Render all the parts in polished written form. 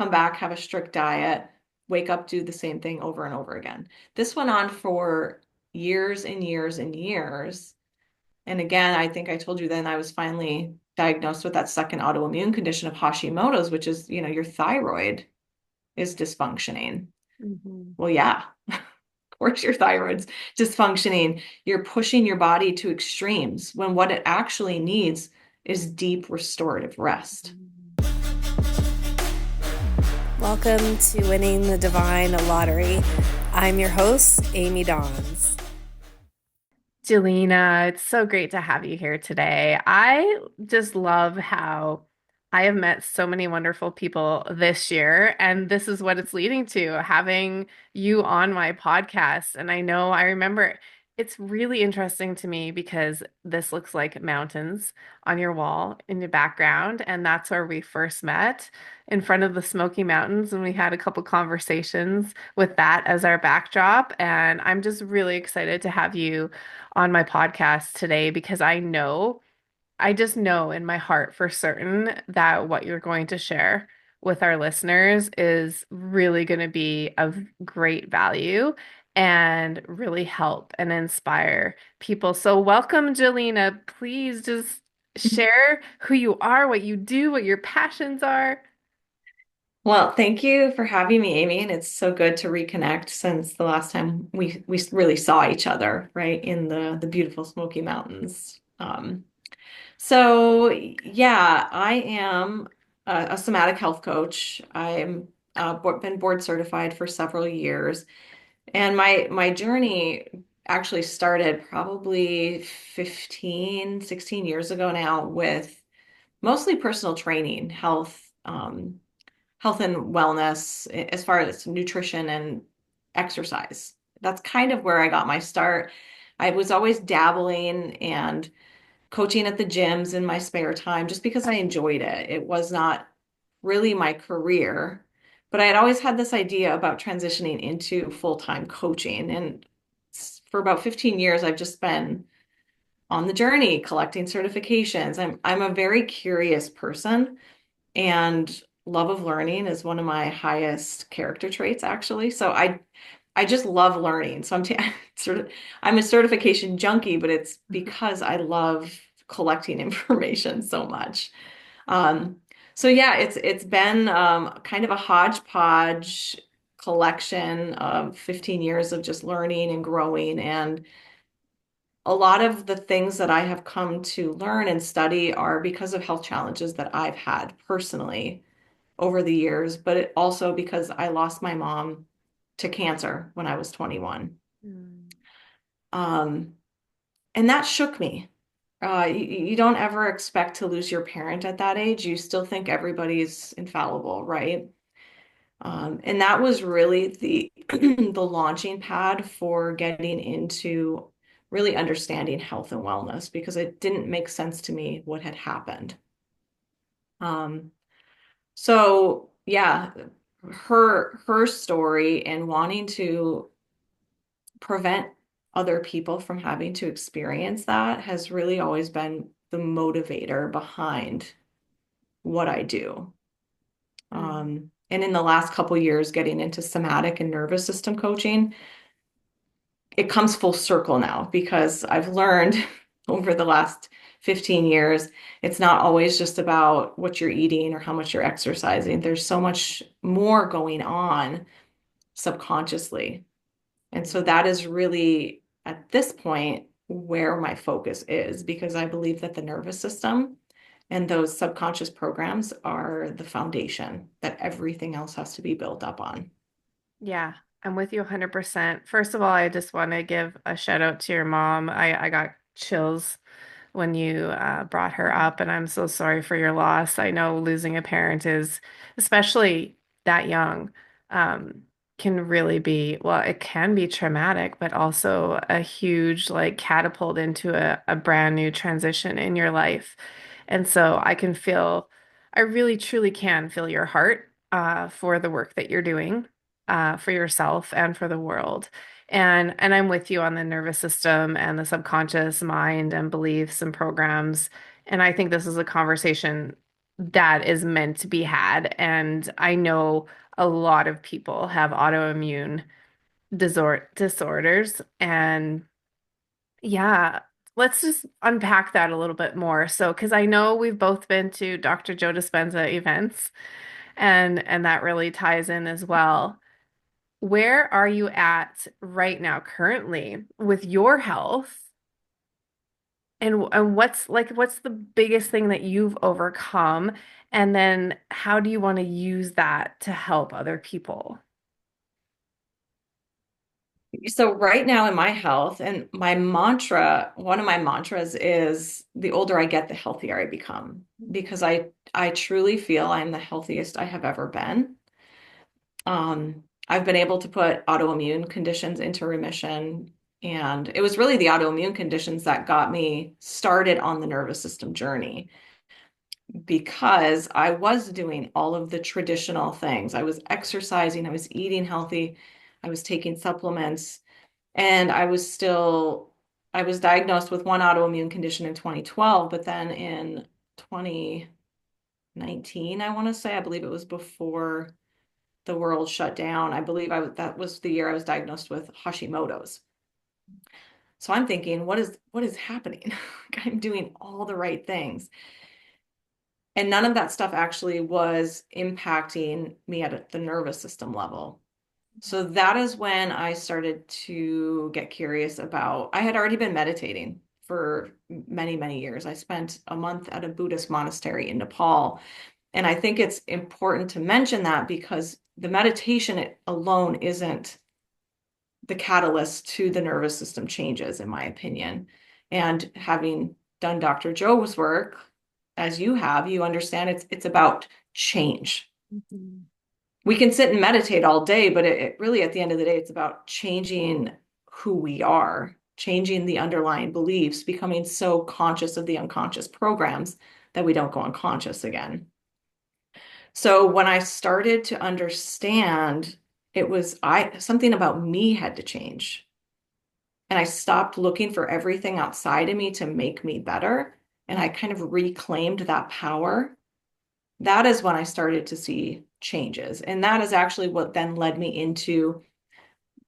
come back, have a strict diet, wake up, do the same thing over and over again. This went on for years and years and years. And again, I think I told you then I was finally diagnosed with that second autoimmune condition of Hashimoto's, which is, your thyroid is dysfunctioning. Mhm. Well, yeah, of course your thyroid's dysfunctioning. You're pushing your body to extremes when what it actually needs is deep restorative rest. Welcome to Winning the Divine Lottery. I'm your host, Amy Dawes. Jelena, it's so great to have you here today. I just love how I have met so many wonderful people this year, and this is what it's leading to, having you on my podcast. And I remember it's really interesting to me because this looks like mountains on your wall in the background, and that's where we first met in front of the Smoky Mountains, and we had a couple conversations with that as our backdrop. And I'm just really excited to have you on my podcast today because I just know in my heart for certain that what you're going to share with our listeners is really going to be of great value and really help and inspire people. So, welcome, Jelena. Please just share who you are, what you do, what your passions are. Well, thank you for having me, Amy, and it's so good to reconnect since the last time we really saw each other, right, in the beautiful Smoky Mountains. So yeah, I am a somatic health coach. I'm been board certified for several years, and my journey actually started probably 15, 16 years ago now with mostly personal training, health and wellness as far as nutrition and exercise. That's kind of where I got my start. I was always dabbling and coaching at the gyms in my spare time just because I enjoyed it. It was not really my career, but I had always had this idea about transitioning into full-time coaching. And for about 15 years, I've just been on the journey collecting certifications. I'm a very curious person, and love of learning is one of my highest character traits, actually. So I just love learning. So I'm a certification junkie, but it's because I love collecting information so much. Um, so yeah, it's been kind of a hodgepodge collection of 15 years of just learning and growing. And a lot of the things that I have come to learn and study are because of health challenges that I've had personally over the years, but it also because I lost my mom to cancer when I was 21. Mm. Um, and that shook me. You don't ever expect to lose your parent at that age. You still think everybody's infallible, right? And that was really the the launching pad for getting into really understanding health and wellness because it didn't make sense to me what had happened. Um, so yeah, her story and wanting to prevent other people from having to experience that has really always been the motivator behind what I do. Mm. And in the last couple years, getting into somatic and nervous system coaching, it comes full circle now because I've learned over the last 15 years, it's not always just about what you're eating or how much you're exercising. There's so much more going on subconsciously. And so that is really at this point where my focus is because I believe that the nervous system and those subconscious programs are the foundation that everything else has to be built up on. Yeah, I'm with you 100%. First of all, I just want to give a shout out to your mom. I got chills when you brought her up, and I'm so sorry for your loss. I know losing a parent is, especially that young, um, can really be, well, it can be traumatic, but also a huge like catapult into a brand new transition in your life. And so I can feel, I really truly can feel your heart for the work that you're doing for yourself and for the world. And I'm with you on the nervous system and the subconscious mind and beliefs and programs. And I think this is a conversation that is meant to be had. And I know a lot of people have autoimmune disorders. And yeah, let's just unpack that a little bit more. So, because I know we've both been to Dr. Joe Dispenza events, and that really ties in as well. Where are you at right now currently with your health? And what's the biggest thing that you've overcome? And then how do you want to use that to help other people? So right now in my health and my mantra, one of my mantras is the older I get, the healthier I become because I truly feel I'm the healthiest I have ever been. I've been able to put autoimmune conditions into remission, and it was really the autoimmune conditions that got me started on the nervous system journey because I was doing all of the traditional things. I was exercising, I was eating healthy, I was taking supplements. And I was diagnosed with one autoimmune condition in 2012, but then in 2019, I want to say, I believe it was before the world shut down. I believe that was the year I was diagnosed with Hashimoto's. So I'm thinking, what is happening? I'm doing all the right things. And none of that stuff actually was impacting me at the nervous system level. So that is when I started to get curious about, I had already been meditating for many, many years. I spent a month at a Buddhist monastery in Nepal. And I think it's important to mention that because the meditation alone isn't the catalyst to the nervous system changes, in my opinion. And having done Dr. Joe's work, as you have, you understand it's about change. Mhm. We can sit and meditate all day, but it really, at the end of the day, it's about changing who we are, changing the underlying beliefs, becoming so conscious of the unconscious programs that we don't go unconscious again. So when I started to understand, it was something about me had to change. And I stopped looking for everything outside of me to make me better. And I kind of reclaimed that power. That is when I started to see changes. And that is actually what then led me into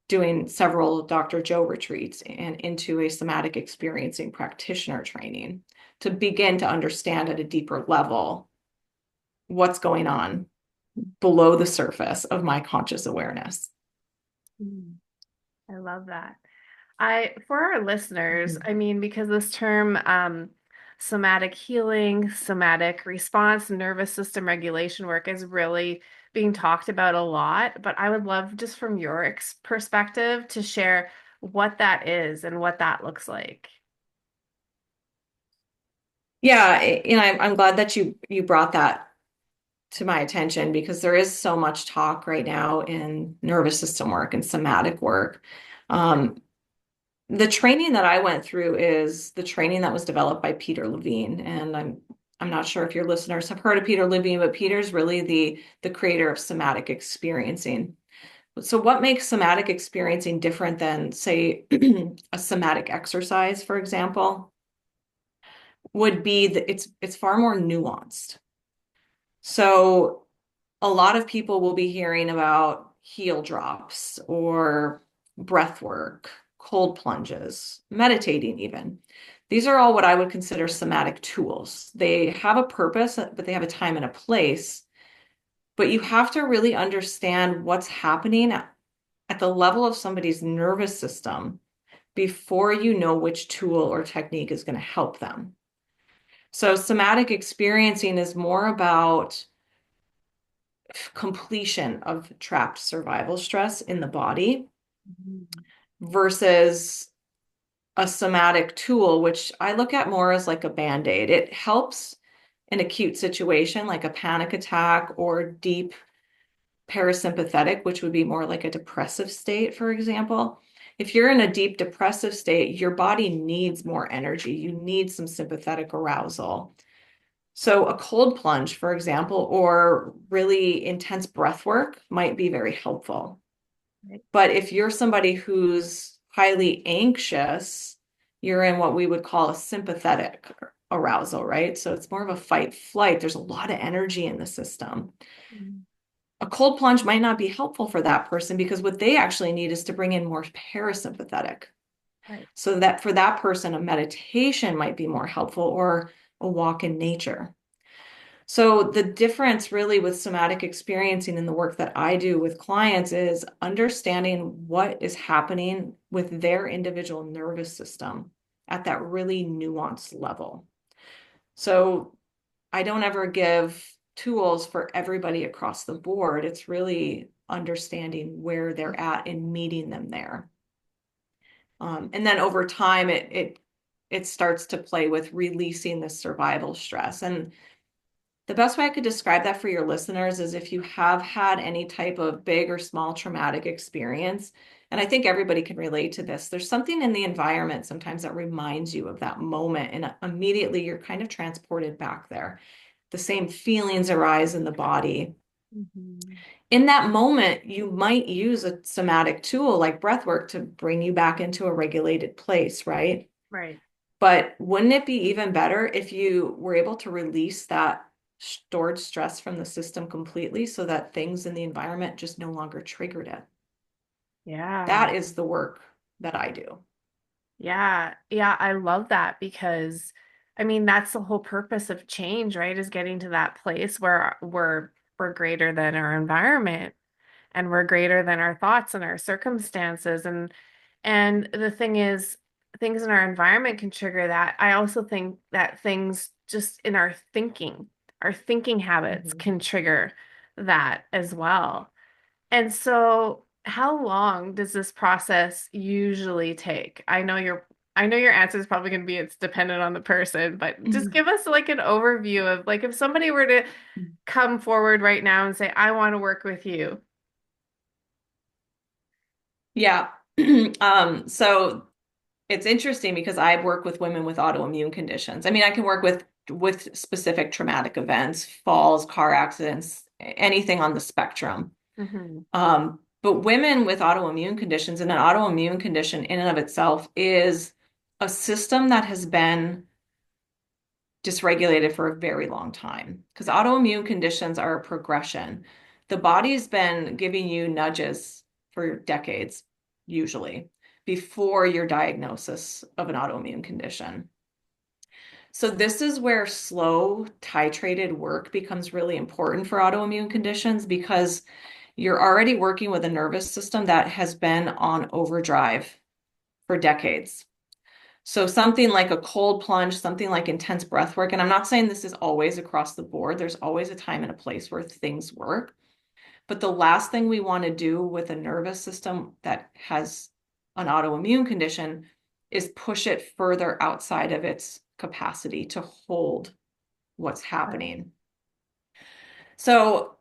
doing several Dr. Joe retreats and into a somatic experiencing practitioner training to begin to understand at a deeper level what's going on below the surface of my conscious awareness. Mm, I love that. For our listeners, Mhm. I mean, because this term, somatic healing, somatic response, nervous system regulation work is really being talked about a lot, but I would love just from your perspective to share what that is and what that looks like. Yeah, I'm glad that you brought that to my attention because there is so much talk right now in nervous system work and somatic work. Um, the training that I went through is the training that was developed by Peter Levine, and I'm not sure if your listeners have heard of Peter Levine, but Peter's really the creator of somatic experiencing. So what makes somatic experiencing different than, say, a somatic exercise, for example, would be that it's far more nuanced. So a lot of people will be hearing about heel drops or breath work, cold plunges, meditating even. These are all what I would consider somatic tools. They have a purpose, but they have a time and a place. But you have to really understand what's happening at the level of somebody's nervous system before you know which tool or technique is going to help them. So somatic experiencing is more about completion of trapped survival stress in the body Mhm. versus a somatic tool, which I look at more as like a band-aid. It helps in acute situation like a panic attack or deep parasympathetic, which would be more like a depressive state, for example. If you're in a deep depressive state, your body needs more energy. You need some sympathetic arousal. So a cold plunge, for example, or really intense breath work might be very helpful. Right. But if you're somebody who's highly anxious, you're in what we would call a sympathetic arousal, right? So it's more of a fight flight. There's a lot of energy in the system. Mhm. A cold plunge might not be helpful for that person because what they actually need is to bring in more parasympathetic. Right. So that for that person, a meditation might be more helpful or a walk in nature. So the difference really with somatic experiencing in the work that I do with clients is understanding what is happening with their individual nervous system at that really nuanced level. So I don't ever give tools for everybody across the board. It's really understanding where they're at and meeting them there. And then over time, it starts to play with releasing the survival stress. And the best way I could describe that for your listeners is if you have had any type of big or small traumatic experience, and I think everybody can relate to this, there's something in the environment sometimes that reminds you of that moment, and immediately you're kind of transported back there. The same feelings arise in the body. Mhm. In that moment, you might use a somatic tool like breath work to bring you back into a regulated place, right? Right. But wouldn't it be even better if you were able to release that stored stress from the system completely so that things in the environment just no longer triggered it? Yeah. That is the work that I do. Yeah. Yeah. I love that because I mean, that's the whole purpose of change, right? Is getting to that place where we're greater than our environment and we're greater than our thoughts and our circumstances. And the thing is, things in our environment can trigger that. I also think that things just in our thinking habits Mhm. can trigger that as well. And so, how long does this process usually take? I know your answer is probably going to be it's dependent on the person, but just Mhm. give us like an overview of like if somebody were to come forward right now and say, I want to work with you. Yeah. So it's interesting because I work with women with autoimmune conditions. I mean, I can work with specific traumatic events, falls, car accidents, anything on the spectrum. Hmm. But women with autoimmune conditions, and an autoimmune condition in and of itself is a system that has been dysregulated for a very long time because autoimmune conditions are a progression. The body's been giving you nudges for decades, usually, before your diagnosis of an autoimmune condition. So, this is where slow, titrated work becomes really important for autoimmune conditions because you're already working with a nervous system that has been on overdrive for decades. So something like a cold plunge, something like intense breath work, and I'm not saying this is always across the board. There's always a time and a place where things work. But the last thing we want to do with a nervous system that has an autoimmune condition is push it further outside of its capacity to hold what's Right. happening. So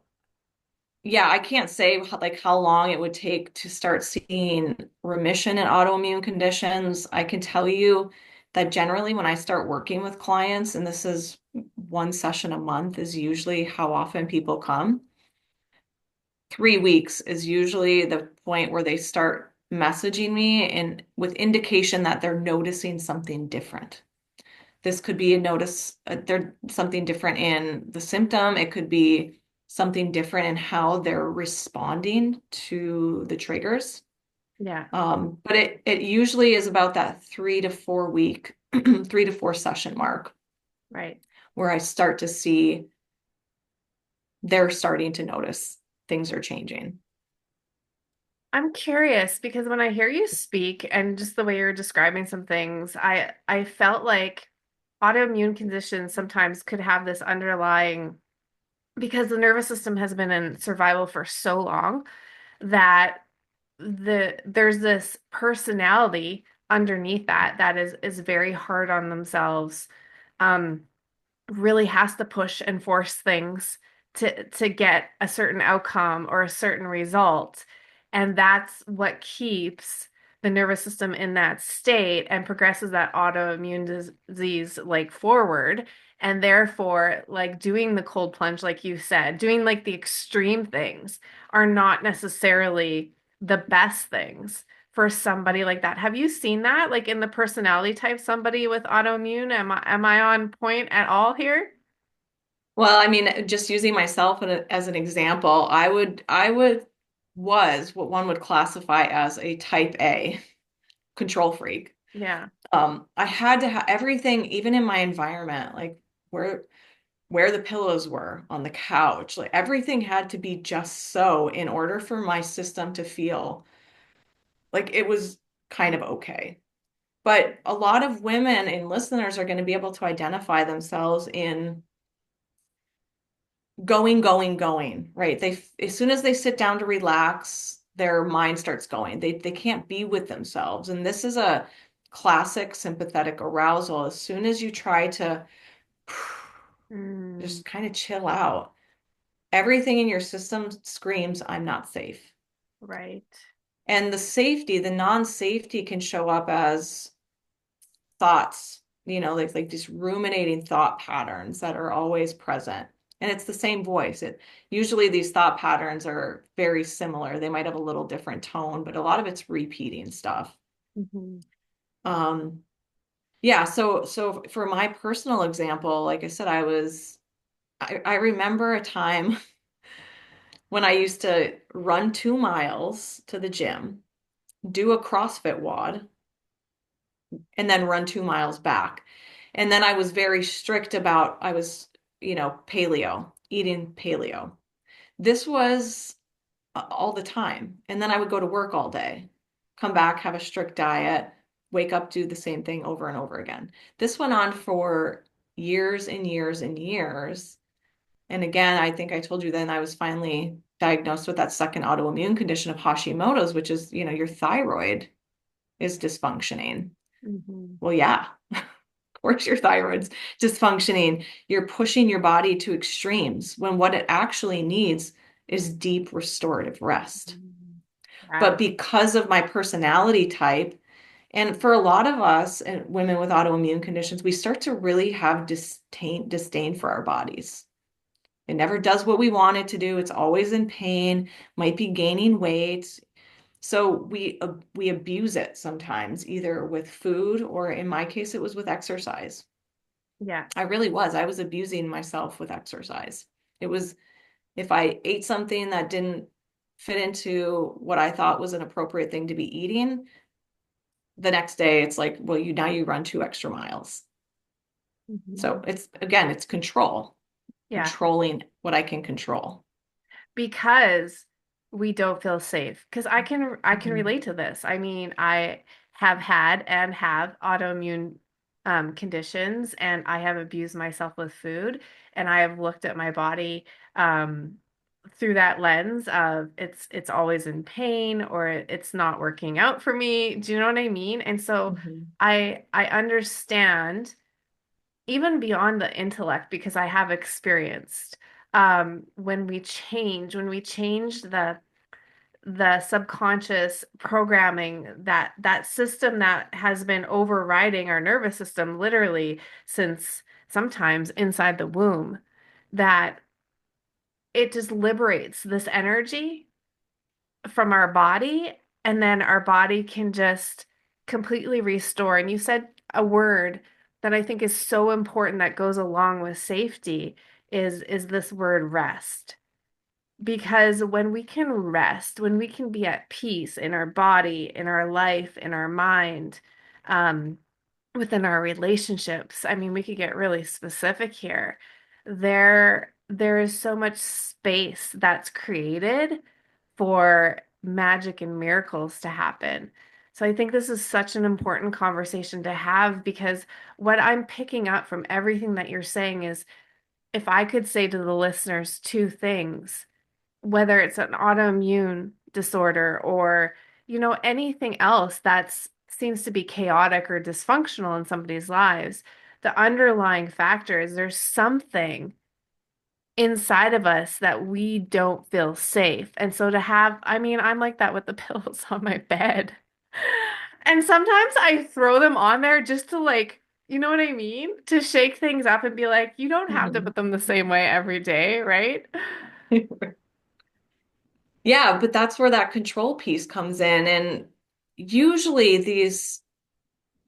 yeah, I can't say like how long it would take to start seeing remission in autoimmune conditions. I can tell you that generally when I start working with clients, and this is one session a month is usually how often people come. 3 weeks is usually the point where they start messaging me and with indication that they're noticing something different. This could be a notice, there something different in the symptom. It could be something different in how they're responding to the triggers. Yeah. But it usually is about that 3 to 4 week, 3 to 4 session mark Right. where I start to see they're starting to notice things are changing. I'm curious because when I hear you speak and just the way you're describing some things, I felt like autoimmune conditions sometimes could have this underlying because the nervous system has been in survival for so long that there's this personality underneath that is very hard on themselves. Um, really has to push and force things to get a certain outcome or a certain result. And that's what keeps the nervous system in that state and progresses that autoimmune disease like forward. And therefore, like doing the cold plunge, like you said, doing like the extreme things are not necessarily the best things for somebody like that. Have you seen that, like in the personality type, somebody with autoimmune? Am I on point at all here? Well, I mean, just using myself as an example, was what one would classify as a type A control freak. Yeah. I had to have everything, even in my environment, like where where the pillows were on the couch, like everything had to be just so in order for my system to feel like it was kind of okay. But a lot of women and listeners are going to be able to identify themselves in going, going, going, right? As soon as they sit down to relax, their mind starts going. They can't be with themselves. And this is a classic sympathetic arousal. As soon as you try to Mm, just kind of chill out, everything in your system screams, I'm not safe. right. And the non-safety can show up as thoughts, like these ruminating thought patterns that are always present. And it's the same voice. It usually these thought patterns are very similar. They might have a little different tone, but a lot of it's repeating stuff. Hmm. Um, yeah, so for my personal example, like I said, I remember a time when I used to run 2 miles to the gym, do a CrossFit WOD, and then run 2 miles back. And then I was very strict about, paleo, eating paleo. This was all the time. And then I would go to work all day, come back, have a strict diet, wake up, do the same thing over and over again. This went on for years and years and years. And again, I think I told you then I was finally diagnosed with that second autoimmune condition of Hashimoto's, which is, your thyroid is dysfunctioning. Hmm. Well, yeah, of course your thyroid's dysfunctioning. You're pushing your body to extremes when what it actually needs is deep restorative rest. But Wow. because of my personality type, and for a lot of us and women with autoimmune conditions, we start to really have disdain for our bodies. It never does what we want it to do. It's always in pain, might be gaining weight. So we abuse it sometimes, either with food or in my case, it was with exercise. Yes. I really was. I was abusing myself with exercise. It was if I ate something that didn't fit into what I thought was an appropriate thing to be eating, the next day it's like, well, you run 2 extra miles. So Hmm. it's again, it's control, Yeah. controlling what I can control. Because we don't feel safe. Because I can Mhm. relate to this. I mean, I have had and have autoimmune conditions, and I have abused myself with food, and I have looked at my body um, through that lens of it's always in pain or it's not working out for me. Do you know what I mean? And so Mhm. I understand even beyond the intellect, because I have experienced when we change the subconscious programming, that system that has been overriding our nervous system literally since sometimes inside the womb, that it just liberates this energy from our body, and then our body can just completely restore. And you said a word that I think is so important that goes along with safety is this word rest. Because when we can rest, when we can be at peace in our body, in our life, in our mind, um, within our relationships, I mean, we could get really specific here. There is so much space that's created for magic and miracles to happen. So I think this is such an important conversation to have, because what I'm picking up from everything that you're saying is, if I could say to the listeners two things, whether it's an autoimmune disorder or, anything else that seems to be chaotic or dysfunctional in somebody's lives, the underlying factor is there's something inside of us that we don't feel safe. And so to have, I mean, I'm like that with the pillows on my bed. And sometimes I throw them on there just to, like, you know what I mean? To shake things up and be like, you don't have to Mhm. put them the same way every day, right? Yeah, but that's where that control piece comes in. And, usually these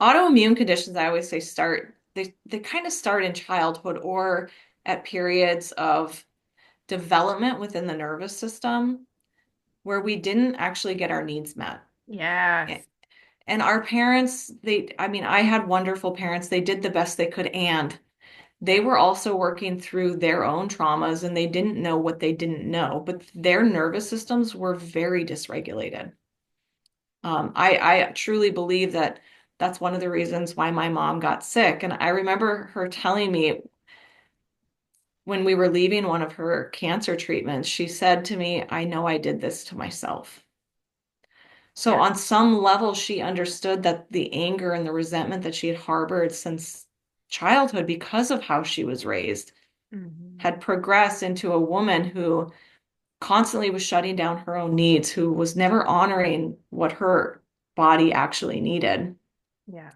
autoimmune conditions, I always say they kind of start in childhood or at periods of development within the nervous system where we didn't actually get our needs met. Yes. And our parents, I mean, I had wonderful parents. They did the best they could, and they were also working through their own traumas and they didn't know what they didn't know, but their nervous systems were very dysregulated. I truly believe that that's one of the reasons why my mom got sick. And I remember her telling me when we were leaving one of her cancer treatments, she said to me, I know I did this to myself. So, Yeah. on some level, she understood that the anger and the resentment that she had harbored since childhood because of how she was raised Hmm. had progressed into a woman who constantly was shutting down her own needs, who was never honoring what her body actually needed. Yeah.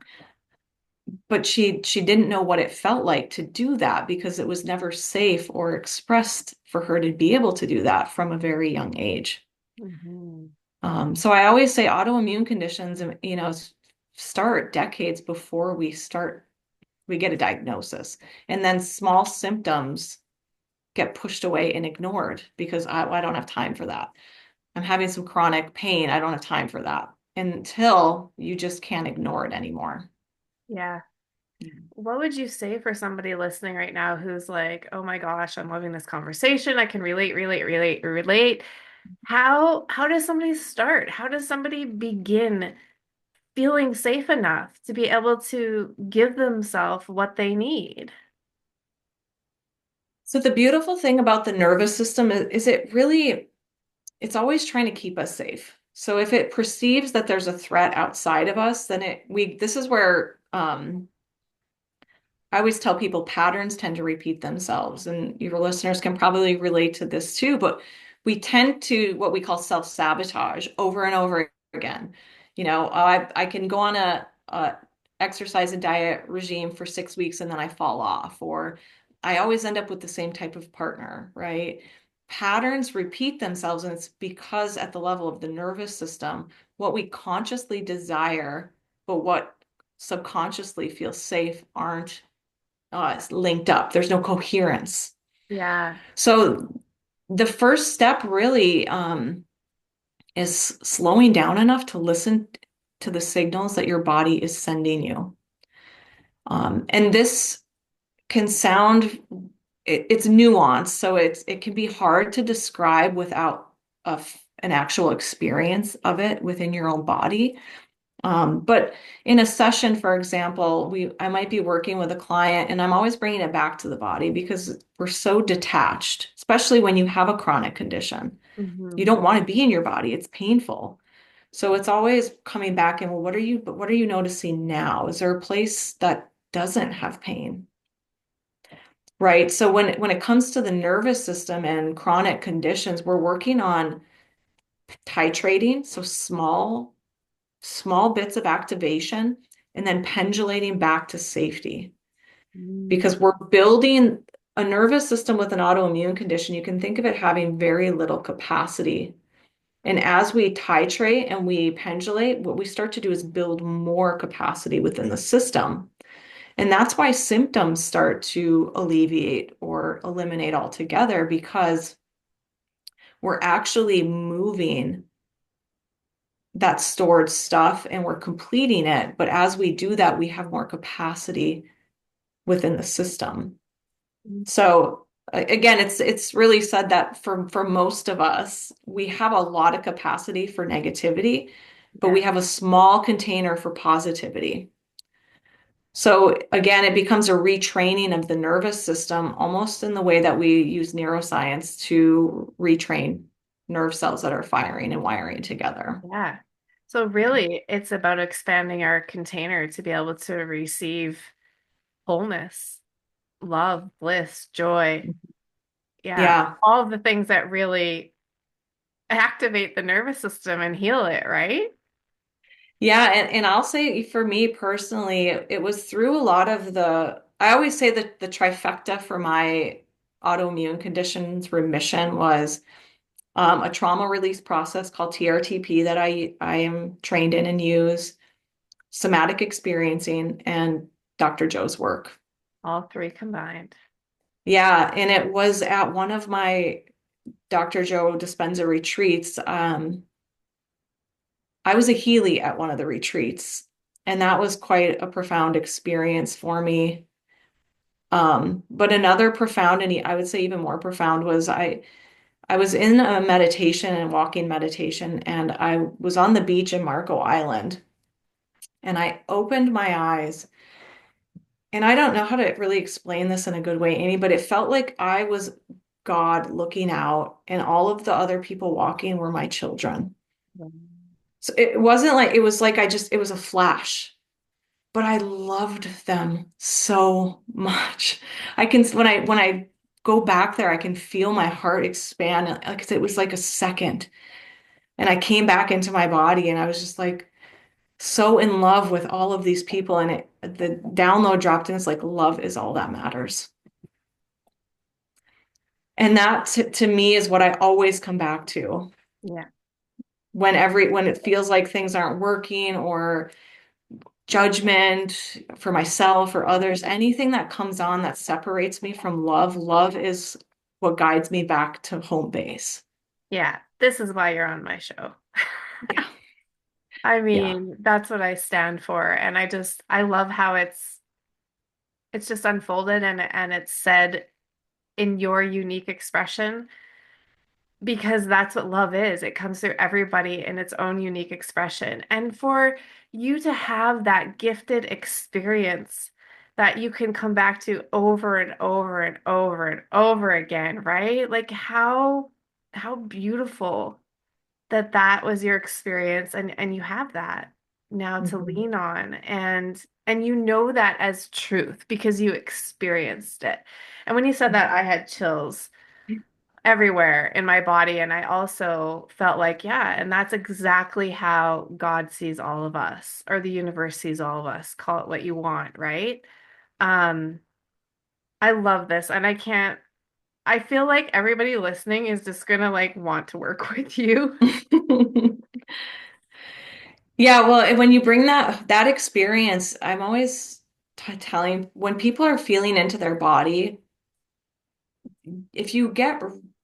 But she didn't know what it felt like to do that because it was never safe or expressed for her to be able to do that from a very young age. Hmm. So I always say autoimmune conditions, start decades before we get a diagnosis, and then small symptoms get pushed away and ignored because I don't have time for that. I'm having some chronic pain. I don't have time for that until you just can't ignore it anymore. Yeah. What would you say for somebody listening right now who's like, oh my gosh, I'm loving this conversation. I can relate, relate, relate, relate. How does somebody start? How does somebody begin feeling safe enough to be able to give themselves what they need? So the beautiful thing about the nervous system is it's always trying to keep us safe. So if it perceives that there's a threat outside of us, then this is where I always tell people patterns tend to repeat themselves, and your listeners can probably relate to this too, but we tend to what we call self-sabotage over and over again. I can go on a exercise and diet regime for 6 weeks and then I fall off, or I always end up with the same type of partner, right? Patterns repeat themselves, and it's because at the level of the nervous system, what we consciously desire, but what subconsciously feels safe aren't it's linked up. There's no coherence. Yeah. So the first step really is slowing down enough to listen to the signals that your body is sending you. And this can sound, it's nuanced, so it can be hard to describe without an actual experience of it within your own body. But in a session, for example, I might be working with a client and I'm always bringing it back to the body because we're so detached, especially when you have a chronic condition. You Hmm. don't want to be in your body. It's painful. So it's always coming back and, well, what are you noticing now? Is there a place that doesn't have pain? Right. So when it comes to the nervous system and chronic conditions, we're working on titrating, so small bits of activation, and then pendulating back to safety Mm. because we're building a nervous system with an autoimmune condition. You can think of it having very little capacity. And as we titrate and we pendulate, what we start to do is build more capacity within the system. And that's why symptoms start to alleviate or eliminate altogether because we're actually moving that stored stuff and we're completing it. But as we do that, we have more capacity within the system. So again, it's really said that for most of us, we have a lot of capacity for negativity, but Yeah. we have a small container for positivity. So again, it becomes a retraining of the nervous system, almost in the way that we use neuroscience to retrain nerve cells that are firing and wiring together. Yeah. So really, it's about expanding our container to be able to receive wholeness, love, bliss, joy. Yeah. Yeah. All of the things that really activate the nervous system and heal it, right? Yeah, and I'll say for me personally, it was through a lot of I always say that the trifecta for my autoimmune conditions remission was a trauma release process called TRTP that I am trained in and use, somatic experiencing, and Dr. Joe's work. All three combined. Yeah, and it was at one of my Dr. Joe Dispenza retreats. I was a Healy at one of the retreats, and that was quite a profound experience for me. But another profound, and I would say even more profound, was I was in a meditation and walking meditation, and I was on the beach in Marco Island, and I opened my eyes, and I don't know how to really explain this in a good way, Amy, but it felt like I was God looking out, and all of the other people walking were my children. So it wasn't like it was like it was a flash, but I loved them so much. I can when I go back there, I can feel my heart expand. Like it was like a second. And I came back into my body and I was just like so in love with all of these people. And the download dropped in. It's like love is all that matters. And that to me is what I always come back to Yeah. when it feels like things aren't working or judgment for myself or others, anything that comes on that separates me from love, love is what guides me back to home base. Yeah. This is why you're on my show. Yeah. I Yeah. mean, that's what I stand for. And I love how it's just unfolded and it's said in your unique expression because that's what love is. It comes through everybody in its own unique expression. And for you to have that gifted experience that you can come back to over and over and over and over again, right? Like how beautiful that that was your experience and you have that now to Mhm. lean on and you know that as truth because you experienced it. And when you said that, I had chills everywhere in my body. And I also felt like, yeah, and that's exactly how God sees all of us, or the universe sees all of us. Call it what you want, right? Um, I love this, and I feel like everybody listening is just gonna like want to work with you. Yeah, well, when you bring that experience, I'm always telling when people are feeling into their body, if you get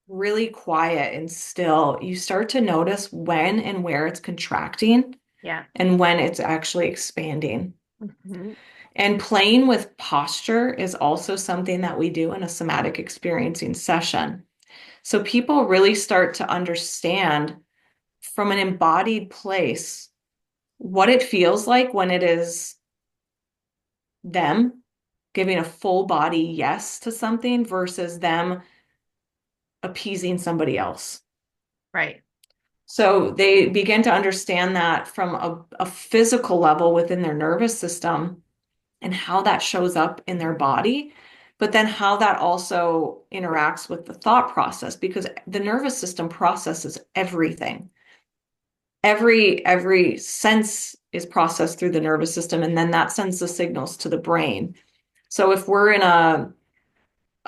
really quiet and still, you start to notice when and where it's contracting Yeah. and when it's actually expanding. Mhm. And playing with posture is also something that we do in a somatic experiencing session. So people really start to understand from an embodied place what it feels like when it is them giving a full body yes to something versus them appeasing somebody else. Right. So they begin to understand that from a physical level within their nervous system and how that shows up in their body, but then how that also interacts with the thought process because the nervous system processes everything. Every sense is processed through the nervous system, and then that sends the signals to the brain. So if we're in a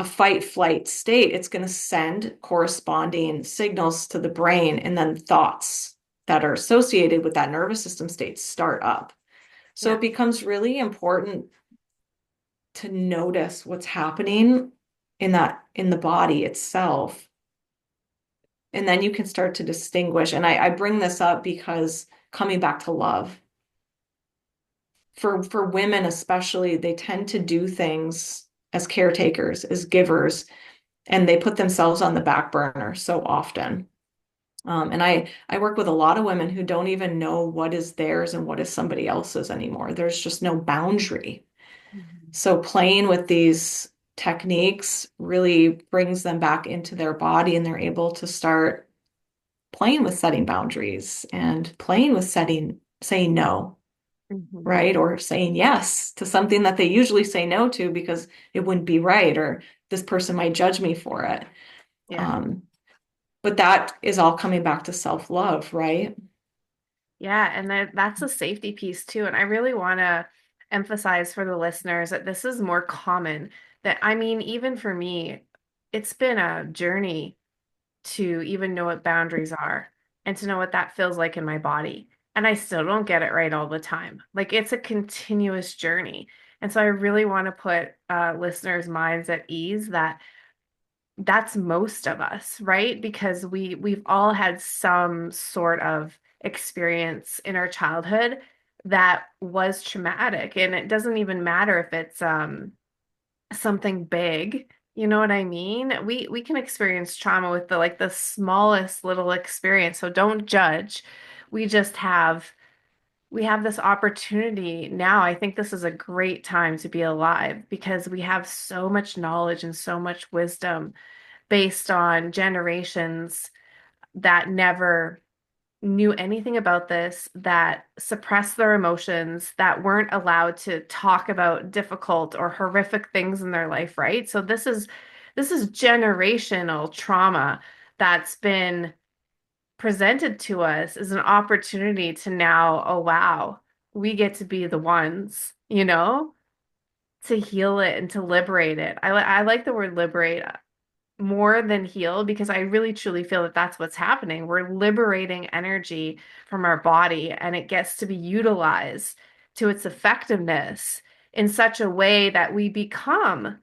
fight flight state, it's going to send corresponding signals to the brain, and then thoughts that are associated with that nervous system state start up. So Yeah. it becomes really important to notice what's happening in the body itself. And then you can start to distinguish. And I bring this up because coming back to love, for women especially, they tend to do things as caretakers, as givers, and they put themselves on the back burner so often. And I work with a lot of women who don't even know what is theirs and what is somebody else's anymore. There's just no boundary. Mhm. So playing with these techniques really brings them back into their body and they're able to start playing with setting boundaries and playing with saying no, Mhm. right? Or saying yes to something that they usually say no to because it wouldn't be right or this person might judge me for it. Yeah. Um, but that is all coming back to self-love, right? Yeah, and that's a safety piece too. And I really want to emphasize for the listeners that this is more common. That I mean, even for me, it's been a journey to even know what boundaries are and to know what that feels like in my body. And I still don't get it right all the time. Like it's a continuous journey. And so I really want to put listeners' minds at ease that that's most of us, right? Because we've all had some sort of experience in our childhood that was traumatic. And it doesn't even matter if it's something big. You know what I mean? We can experience trauma with the smallest little experience. So don't judge. We just have this opportunity now. I think this is a great time to be alive because we have so much knowledge and so much wisdom based on generations that never knew anything about this, that suppressed their emotions, that weren't allowed to talk about difficult or horrific things in their life, right? So this is generational trauma that's been presented to us as an opportunity to now, oh wow, we get to be the ones, to heal it and to liberate it. I like the word liberate more than heal because I really truly feel that that's what's happening. We're liberating energy from our body and it gets to be utilized to its effectiveness in such a way that we become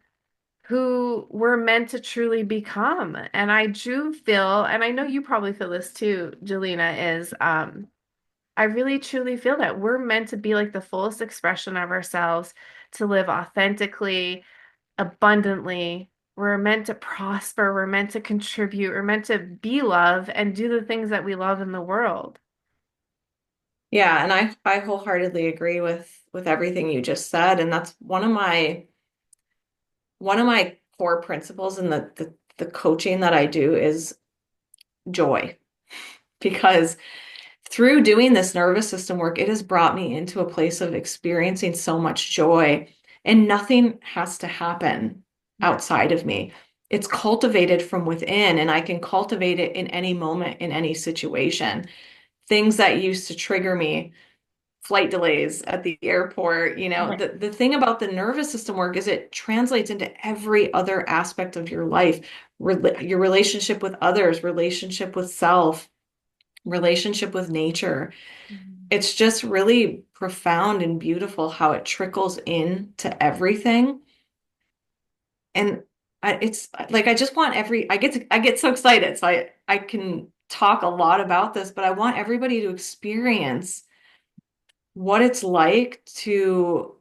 who we're meant to truly become. And I do feel, and I know you probably feel this too, Jelena, is I really truly feel that we're meant to be like the fullest expression of ourselves, to live authentically, abundantly. We're meant to prosper. We're meant to contribute. We're meant to be love and do the things that we love in the world. Yeah, and I wholeheartedly agree with everything you just said, and that's one of my core principles in the coaching that I do is joy. Because through doing this nervous system work, it has brought me into a place of experiencing so much joy, and nothing has to happen Yeah. outside of me. It's cultivated from within, and I can cultivate it in any moment, in any situation. Things that used to trigger me, flight delays at the airport, Right. the thing about the nervous system work is it translates into every other aspect of your life, your relationship with others, relationship with self, relationship with nature. Mhm. It's just really profound and beautiful how it trickles into everything. And it's like I just want I get so excited. So I can talk a lot about this, but I want everybody to experience what it's like to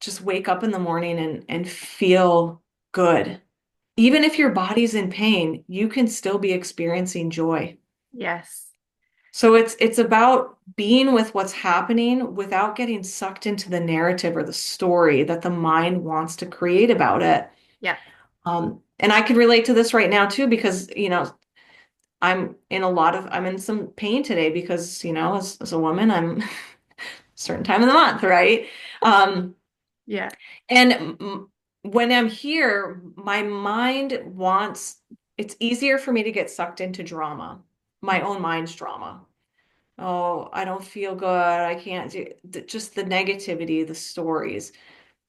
just wake up in the morning and feel good. Even if your body's in pain, you can still be experiencing joy. Yes. So it's about being with what's happening without getting sucked into the narrative or the story that the mind wants to create about it. Yeah. And I can relate to this right now too, because I'm in some pain today because as a woman, I'm a certain time of the month, right? Um, Yeah. and when I'm here, it's easier for me to get sucked into drama, my own mind's drama. Oh, I don't feel good. I can't do just the negativity, the stories.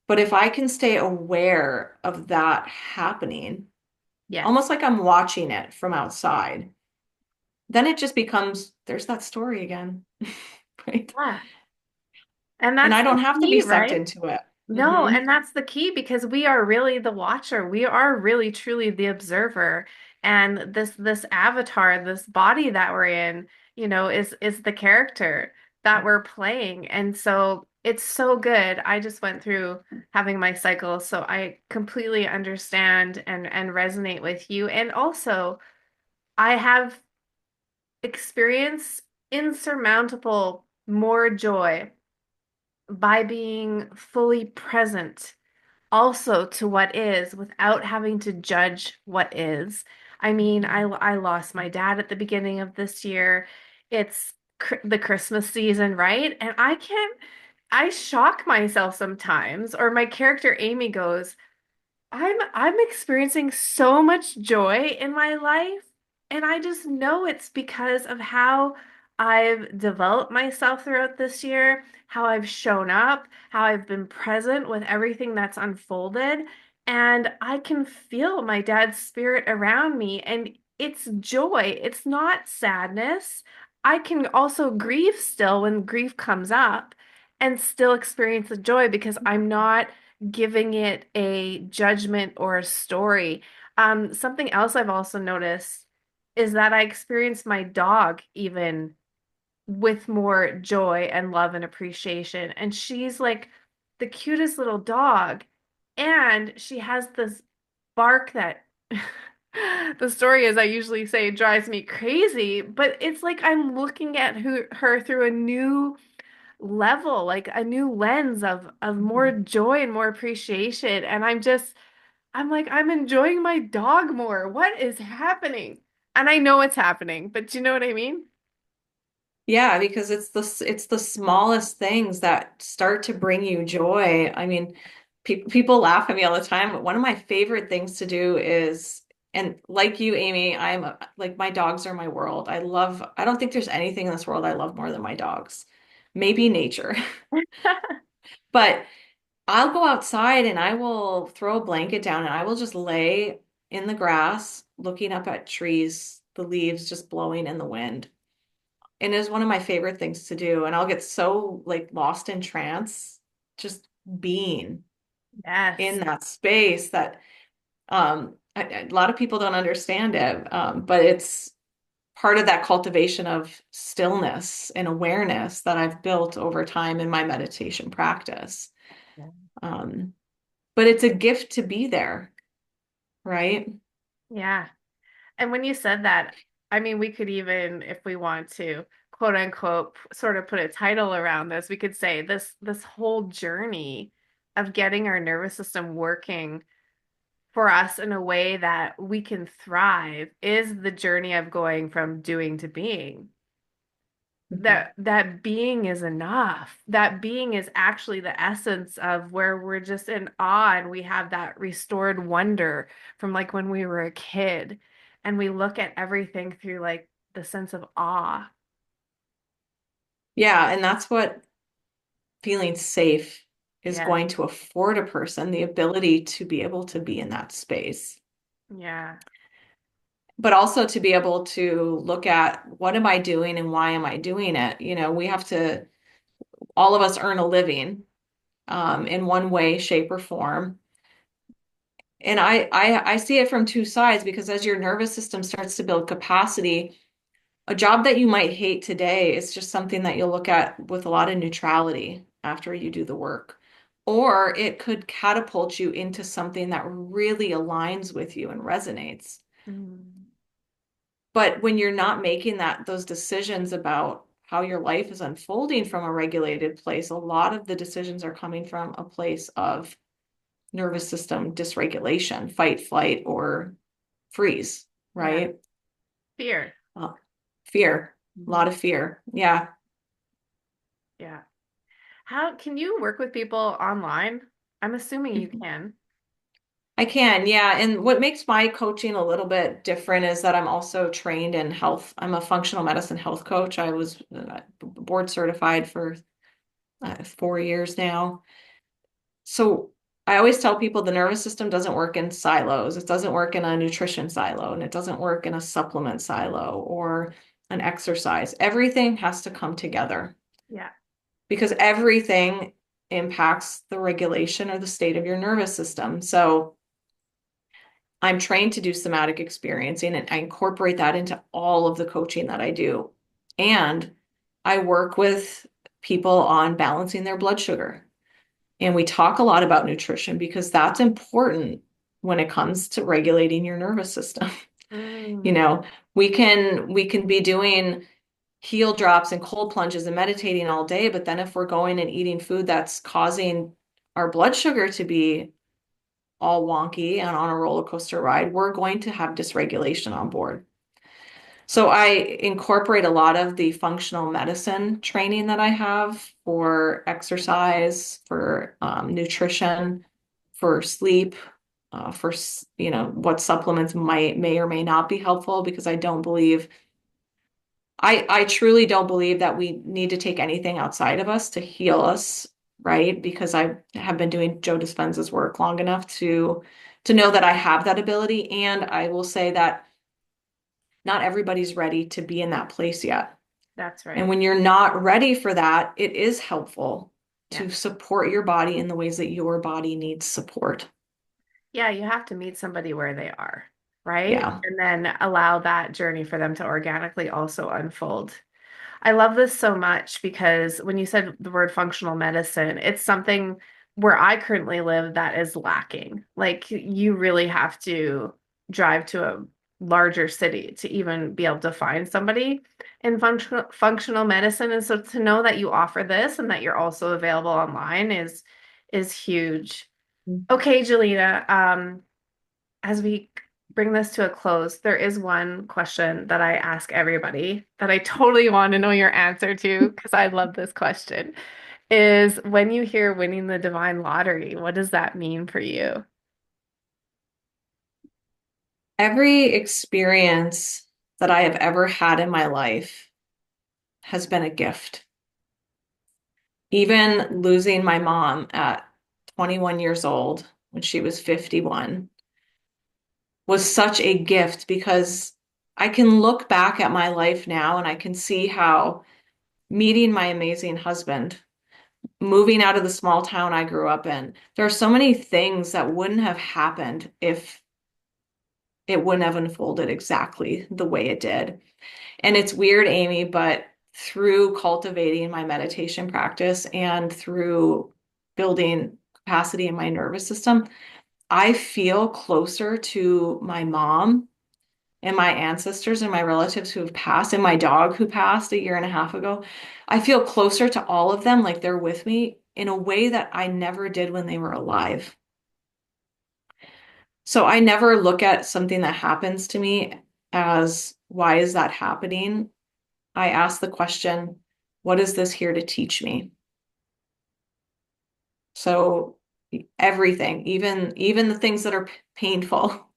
But if I can stay aware of that happening, almost Yes. like I'm watching it from outside, then it just becomes there's that story again, right? Yeah. And And that's I the don't have to be key, sucked right? into it. No, Hmm. and that's the key because we are really the watcher. We are really truly the observer. And this avatar, this body that we're in, is the character that we're playing. And so it's so good. I just went through having my cycle, so I completely understand and resonate with you. And also, I have experienced insurmountable more joy by being fully present also to what is without having to judge what is. I mean, I lost my dad at the beginning of this year. It's the Christmas season, right? And I shock myself sometimes, or my character Amy goes, I'm experiencing so much joy in my life, and I just know it's because of how I've developed myself throughout this year, how I've shown up, how I've been present with everything that's unfolded, and I can feel my dad's spirit around me. And it's joy. It's not sadness. I can also grieve still when grief comes up and still experience the joy because I'm not giving it a judgment or a story. Something else I've also noticed is that I experience my dog even with more joy and love and appreciation. And she's like the cutest little dog. And she has this bark that the story is I usually say drives me crazy, but it's like I'm looking at her through a new level, like a new lens of more Mhm. joy and more appreciation. And I'm like, I'm enjoying my dog more. What is happening? And I know it's happening, but do you know what I mean? Yeah, because it's the smallest things that start to bring you joy. I mean, people laugh at me all the time, but one of my favorite things to do is, and like you, Amy, like my dogs are my world. I don't think there's anything in this world I love more than my dogs. Maybe nature. But I'll go outside and I will throw a blanket down and I will just lay in the grass looking up at trees, the leaves just blowing in the wind. And it is one of my favorite things to do. And I'll get so like lost in trance just being Yes. in that space that a lot of people don't understand it. But it's part of that cultivation of stillness and awareness that I've built over time in my meditation practice. Um, but it's a gift to be there, right? Yeah. And when you said that, I mean, we could even, if we want to, quote unquote, sort of put a title around this, we could say this whole journey of getting our nervous system working for us in a way that we can thrive is the journey of going from doing to being. Mhm. That being is enough. That being is actually the essence of where we're just in awe and we have that restored wonder from like when we were a kid and we look at everything through like the sense of awe. Yeah, and that's what feeling safe is Yeah. going to afford a person the ability to be able to be in that space, Yeah. but also to be able to look at what am I doing and why am I doing it? You know, we have to, all of us earn a living in one way, shape, or form. And I see it from two sides because as your nervous system starts to build capacity, a job that you might hate today is just something that you'll look at with a lot of neutrality after you do the work. Or it could catapult you into something that really aligns with you and resonates. Mm. But when you're not making those decisions about how your life is unfolding from a regulated place, a lot of the decisions are coming from a place of nervous system dysregulation, fight, flight, or freeze, Yeah. right? Fear. Uh, Fear, a lot Mhm. of fear. Yeah. Yeah. How can you work with people online? I'm assuming you can. I can, yeah. And what makes my coaching a little bit different is that I'm also trained in health. I'm a functional medicine health coach. I was board certified for 4 years now. So I always tell people the nervous system doesn't work in silos. It doesn't work in a nutrition silo, and it doesn't work in a supplement silo or an exercise. Everything has to come together Yeah. because everything impacts the regulation or the state of your nervous system. So I'm trained to do somatic experiencing and I incorporate that into all of the coaching that I do. And I work with people on balancing their blood sugar. And we talk a lot about nutrition because that's important when it comes to regulating your nervous system. You Mm. know, we can be doing heel drops and cold plunges and meditating all day, but then if we're going and eating food that's causing our blood sugar to be all wonky and on a roller coaster ride, we're going to have dysregulation on board. So I incorporate a lot of the functional medicine training that I have for exercise, for nutrition, for sleep, for what supplements may or may not be helpful because I truly don't believe that we need to take anything outside of us to heal us, right? Because I have been doing Joe Dispenza's work long enough to know that I have that ability. And I will say that not everybody's ready to be in that place yet. That's And right. when you're not ready for that, it is helpful Yeah. to support your body in the ways that your body needs support. Yeah, you have to meet somebody where they are, right? Yeah. And then allow that journey for them to organically also unfold. I love this so much because when you said the word functional medicine, it's something where I currently live that is lacking. Like you really have to drive to a larger city to even be able to find somebody in functional medicine. And so to know that you offer this and that you're also available online is huge. Okay, Jelena, as we bring this to a close, there is one question that I ask everybody that I totally want to know your answer to because I love this question. Is when you hear winning the divine lottery, what does that mean for you? Every experience that I have ever had in my life has been a gift. Even losing my mom at 21 years old when she was 51 was such a gift because I can look back at my life now and I can see how meeting my amazing husband, moving out of the small town I grew up in, there are so many things that wouldn't have happened if it wouldn't have unfolded exactly the way it did. And it's weird, Amy, but through cultivating my meditation practice and through building capacity in my nervous system, I feel closer to my mom and my ancestors and my relatives who have passed and my dog who passed a year and a half ago. I feel closer to all of them, like they're with me in a way that I never did when they were alive. So I never look at something that happens to me as, why is that happening? I ask the question, what is this here to teach me? So everything, even the things that are painful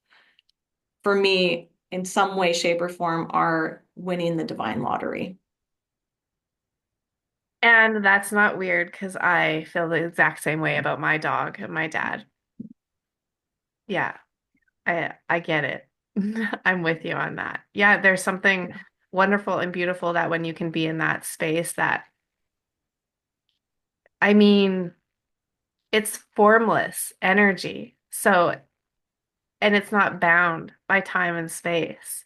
for me in some way, shape, or form are winning the divine lottery. And that's not weird because I feel the exact same way about my dog and my dad. Yeah, I get it. I'm with you on that. Yeah, there's something wonderful and beautiful that when you can be in that space that I mean, it's formless energy. So, and it's not bound by time and space.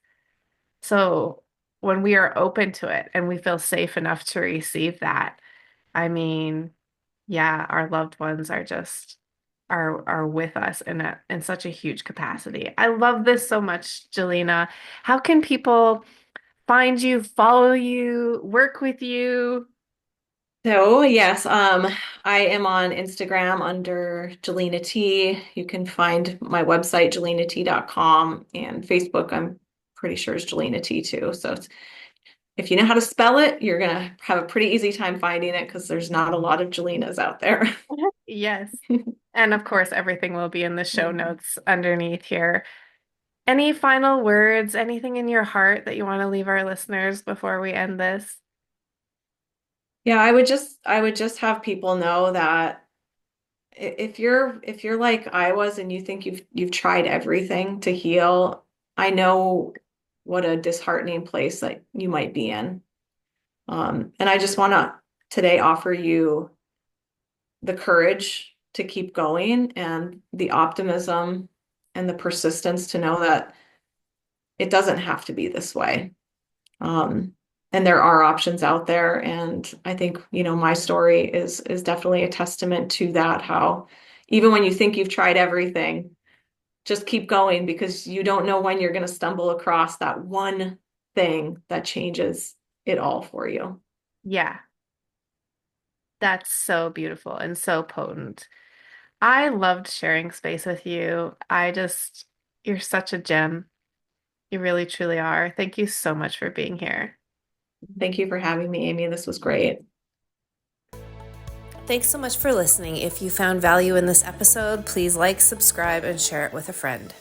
So, when we are open to it and we feel safe enough to receive that, I mean, yeah, our loved ones are just are with us in such a huge capacity. I love this so much, Jelena. How can people find you, follow you, work with you? So yes, I am on Instagram under Jelena T. You can find my website, jelenat.com, and Facebook, I'm pretty sure is Jelena T too. So if you know how to spell it, you're gonna have a pretty easy time finding it because there's not a lot of Jelenas out there. Yes. And of course, everything will be in the show notes underneath here. Any final words, anything in your heart that you want to leave our listeners before we end this? Yeah, I would just have people know that if you're like I was and you think you've tried everything to heal, I know what a disheartening place that you might be in. And I just want to today offer you the courage to keep going and the optimism and the persistence to know that it doesn't have to be this way. Um, and there are options out there. And I think, my story is definitely a testament to that, how even when you think you've tried everything, just keep going because you don't know when you're going to stumble across that one thing that changes it all for you. Yeah, that's so beautiful and so potent. I loved sharing space with you. You're such a gem. You really, truly are. Thank you so much for being here. Thank you for having me, Amy. This was great. Thanks so much for listening. If you found value in this episode, please like, subscribe, and share it with a friend.